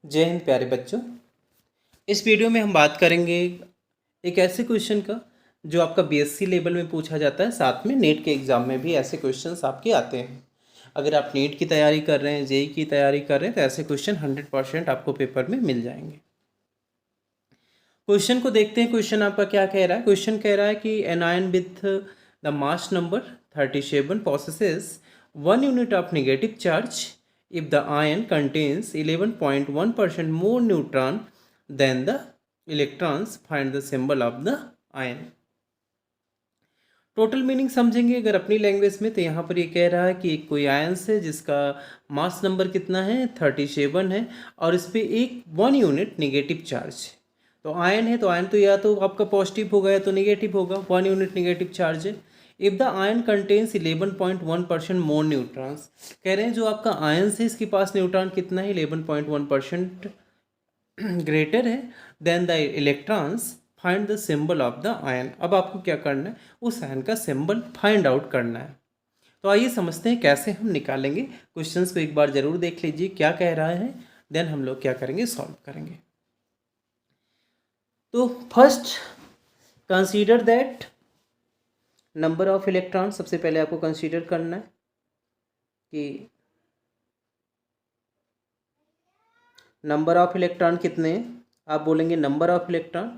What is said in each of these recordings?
जय हिंद प्यारे बच्चों। इस वीडियो में हम बात करेंगे एक ऐसे क्वेश्चन का जो आपका बीएससी लेवल में पूछा जाता है, साथ में नीट के एग्ज़ाम में भी ऐसे क्वेश्चंस आपके आते हैं। अगर आप नीट की तैयारी कर रहे हैं, जेई की तैयारी कर रहे हैं, तो ऐसे क्वेश्चन 100% आपको पेपर में मिल जाएंगे। क्वेश्चन को देखते हैं। क्वेश्चन आपका क्या कह रहा है? क्वेश्चन कह रहा है कि an ion with the mass number 37 possesses 1 unit of negative charge if the ion contains 11.1% more neutron than the electrons. Find the symbol of the ion. Total meaning समझेंगे अगर अपनी लैंग्वेज में, तो यहाँ पर ये कह रहा है कि एक कोई आयंस है जिसका मास नंबर कितना है, 37 है, और इस पर एक 1 यूनिट निगेटिव चार्ज है। तो आयन है, तो आयन तो या तो आपका पॉजिटिव होगा या तो निगेटिव होगा। 1 यूनिट निगेटिव चार्ज है। If the ion contains 11.1% more neutrons, कह रहे हैं जो आपका आयन है इसके पास न्यूट्रॉन कितना है, 11.1% ग्रेटर है than the electrons. Find the symbol of the ion. अब आपको क्या करना है, उस आयन का सिंबल फाइंड आउट करना है। तो आइए समझते हैं कैसे हम निकालेंगे। क्वेश्चंस को एक बार जरूर देख लीजिए क्या कह रहा है, देन हम लोग क्या करेंगे, सॉल्व करेंगे। तो first consider that number of electron. सबसे पहले आपको कंसीडर करना है कि नंबर ऑफ इलेक्ट्रॉन कितने हैं। आप बोलेंगे नंबर ऑफ इलेक्ट्रॉन।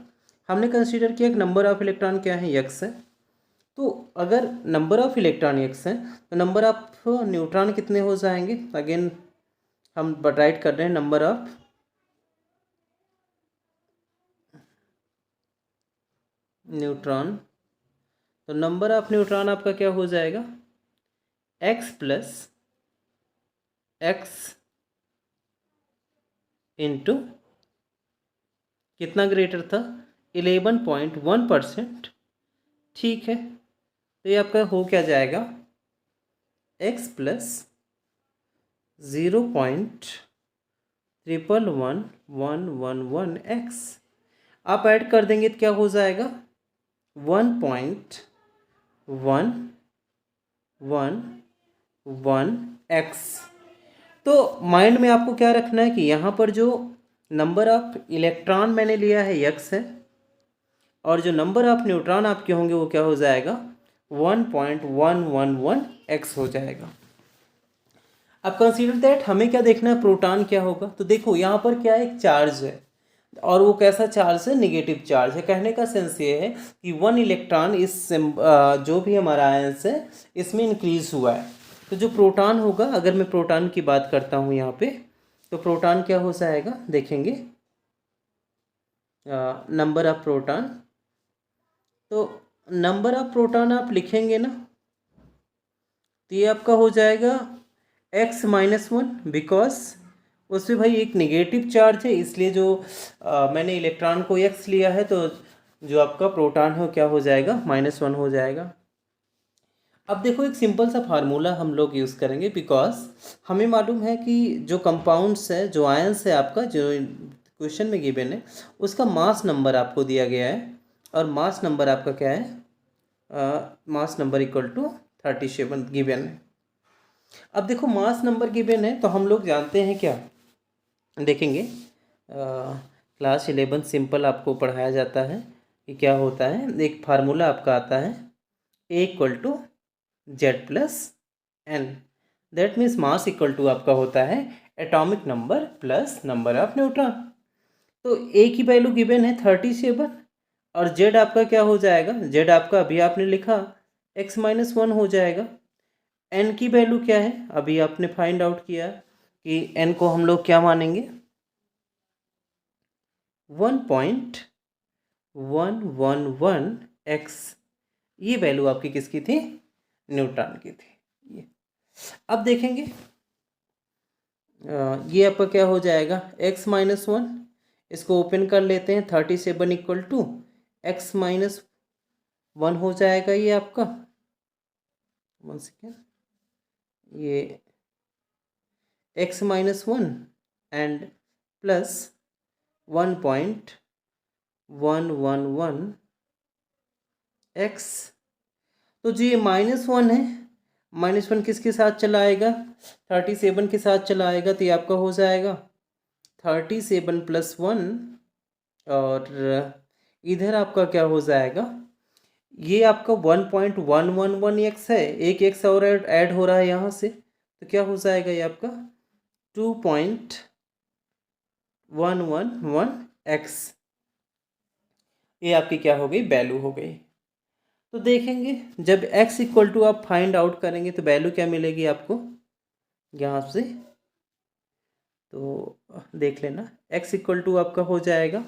हमने कंसीडर किया कि नंबर ऑफ इलेक्ट्रॉन क्या है, यक्स है। तो अगर नंबर ऑफ इलेक्ट्रॉन यक्स है तो नंबर ऑफ न्यूट्रॉन कितने हो जाएंगे। अगेन हम राइट कर रहे हैं नंबर ऑफ न्यूट्रॉन। तो नंबर ऑफ न्यूट्रॉन आपका क्या हो जाएगा, एक्स प्लस एक्स इंटू कितना ग्रेटर था, 11.1%। ठीक है, तो ये आपका हो क्या जाएगा, एक्स प्लस 0.11111x। आप ऐड कर देंगे तो क्या हो जाएगा, 1.111x। तो माइंड में आपको क्या रखना है कि यहाँ पर जो नंबर ऑफ इलेक्ट्रॉन मैंने लिया है यक्स है, और जो नंबर ऑफ न्यूट्रॉन आपके होंगे वो क्या हो जाएगा, 1.111x हो जाएगा। अब कंसीडर दैट हमें क्या देखना है, प्रोटॉन क्या होगा। तो देखो यहाँ पर क्या है, एक चार्ज है, और वो कैसा चार्ज है, नेगेटिव चार्ज है। कहने का सेंस ये है कि 1 इलेक्ट्रॉन इस जो भी हमारा आयंस है इसमें इंक्रीज हुआ है। तो जो प्रोटॉन होगा, अगर मैं प्रोटॉन की बात करता हूँ यहाँ पे, तो प्रोटॉन क्या हो जाएगा, देखेंगे नंबर ऑफ प्रोटॉन। तो नंबर ऑफ प्रोटॉन आप लिखेंगे ना, तो ये आपका हो जाएगा x-1, बिकॉज उसमें भाई एक नेगेटिव चार्ज है, इसलिए जो मैंने इलेक्ट्रॉन को x लिया है, तो जो आपका प्रोटॉन है वो क्या हो जाएगा, -1 हो जाएगा। अब देखो एक सिंपल सा फार्मूला हम लोग यूज़ करेंगे, बिकॉज हमें मालूम है कि जो कंपाउंड्स है, जो आयंस है आपका, जो क्वेश्चन में गिवन है, उसका मास नंबर आपको दिया गया है, और मास नंबर आपका क्या है, mass number equal to 37 given है। अब देखो मास नंबर गिवन है, तो हम लोग जानते हैं क्या, देखेंगे क्लास 11 सिंपल आपको पढ़ाया जाता है कि क्या होता है। एक फार्मूला आपका आता है, A equal to Z plus N. That means mass equal to आपका होता है atomic number plus number of neutron. तो ए की वैल्यू गिवन है 37, और जेड आपका क्या हो जाएगा, जेड आपका अभी आपने लिखा x-1 हो जाएगा। एन की वैल्यू क्या है, अभी आपने फाइंड आउट किया कि एन को हम लोग क्या मानेंगे, 1.111x। ये वैल्यू आपकी किसकी थी, न्यूट्रॉन की थी। ये अब देखेंगे ये आपका क्या हो जाएगा, x-1, इसको ओपन कर लेते हैं, 37 इक्वल टू x-1 हो जाएगा। ये आपका 1 सेकेंड, ये x-1 एंड प्लस 1.111x। तो जो ये -1 है, -1 किसके साथ चला आएगा, 37 के साथ चला आएगा, तो ये आपका हो जाएगा 37 + 1 और इधर आपका क्या हो जाएगा, ये आपका 1.111x है, एक एक्स और ऐड हो रहा है यहाँ से, तो क्या हो जाएगा ये आपका 2.111x। ये आपकी क्या हो गई, वैल्यू हो गई। तो देखेंगे जब x इक्वल टू आप फाइंड आउट करेंगे तो वैल्यू क्या मिलेगी आपको यहाँ से, तो देख लेना x इक्वल टू आपका हो जाएगा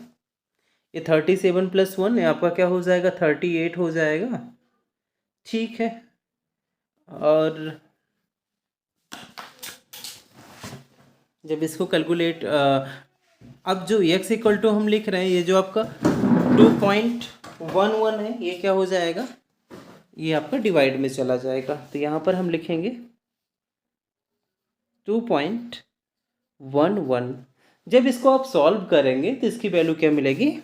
ये 37 + 1 आपका क्या हो जाएगा 38 हो जाएगा, ठीक है। और जब इसको कैलकुलेट अब जो x इक्वल टू हम लिख रहे हैं, ये जो आपका 2.11 है, ये क्या हो जाएगा, ये आपका डिवाइड में चला जाएगा। तो यहाँ पर हम लिखेंगे 2.11। जब इसको आप सॉल्व करेंगे तो इसकी वैल्यू क्या मिलेगी,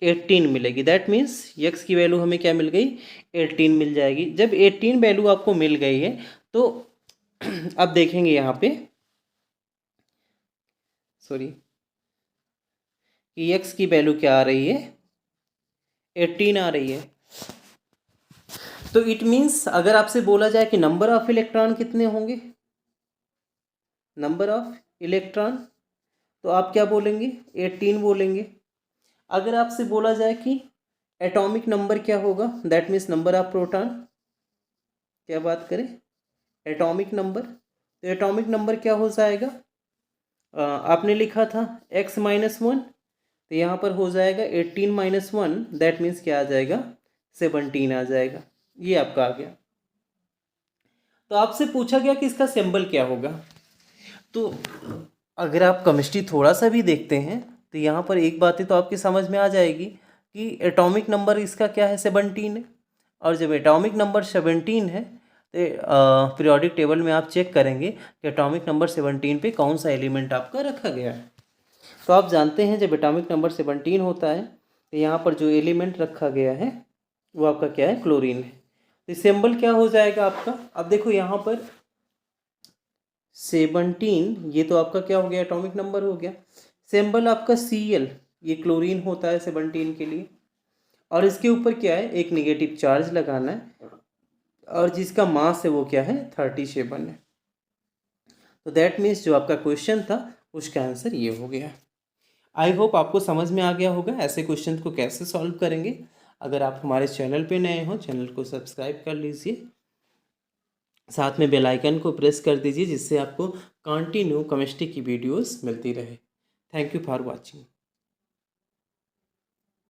18 मिलेगी। दैट मीन्स x की वैल्यू हमें क्या मिल गई, 18 मिल जाएगी। जब 18 वैल्यू आपको मिल गई है तो अब देखेंगे यहाँ पे कि x की वैल्यू क्या आ रही है, 18 आ रही है। तो इट मीन्स अगर आपसे बोला जाए कि नंबर ऑफ इलेक्ट्रॉन कितने होंगे, नंबर ऑफ इलेक्ट्रॉन, तो आप क्या बोलेंगे, 18 बोलेंगे। अगर आपसे बोला जाए कि एटॉमिक नंबर क्या होगा, that means number of proton, क्या बात करें एटॉमिक नंबर, तो एटॉमिक नंबर क्या हो जाएगा, आपने लिखा था x - 1, तो यहाँ पर हो जाएगा 18 - 1, दैट मीन्स क्या आ जाएगा 17 आ जाएगा। ये आपका आ गया। तो आपसे पूछा गया कि इसका सिंबल क्या होगा, तो अगर आप केमिस्ट्री थोड़ा सा भी देखते हैं तो यहाँ पर एक बातें तो आपकी समझ में आ जाएगी कि एटॉमिक नंबर इसका क्या है 17 है, और जब एटॉमिक नंबर 17 है तो पीरियोडिक टेबल में आप चेक करेंगे कि एटॉमिक नंबर 17 पे कौन सा एलिमेंट आपका रखा गया है। तो आप जानते हैं जब एटॉमिक नंबर 17 होता है तो यहाँ पर जो एलिमेंट रखा गया है वो आपका क्या है, क्लोरीन है। तो सिंबल क्या हो जाएगा आपका, अब देखो यहाँ पर 17, ये तो आपका क्या हो गया, एटॉमिक नंबर हो गया। सिंबल आपका Cl, ये क्लोरीन होता है 17 के लिए, और इसके ऊपर क्या है, एक नेगेटिव चार्ज लगाना है, और जिसका मास है वो क्या है 37 है। तो दैट मीन्स जो आपका क्वेश्चन था उसका आंसर ये हो गया। आई होप आपको समझ में आ गया होगा ऐसे क्वेश्चन को कैसे सॉल्व करेंगे। अगर आप हमारे चैनल पे नए हो, चैनल को सब्सक्राइब कर लीजिए, साथ में बेल आइकन को प्रेस कर दीजिए जिससे आपको कंटिन्यू केमिस्ट्री की वीडियोस मिलती रहे। Thank you for watching.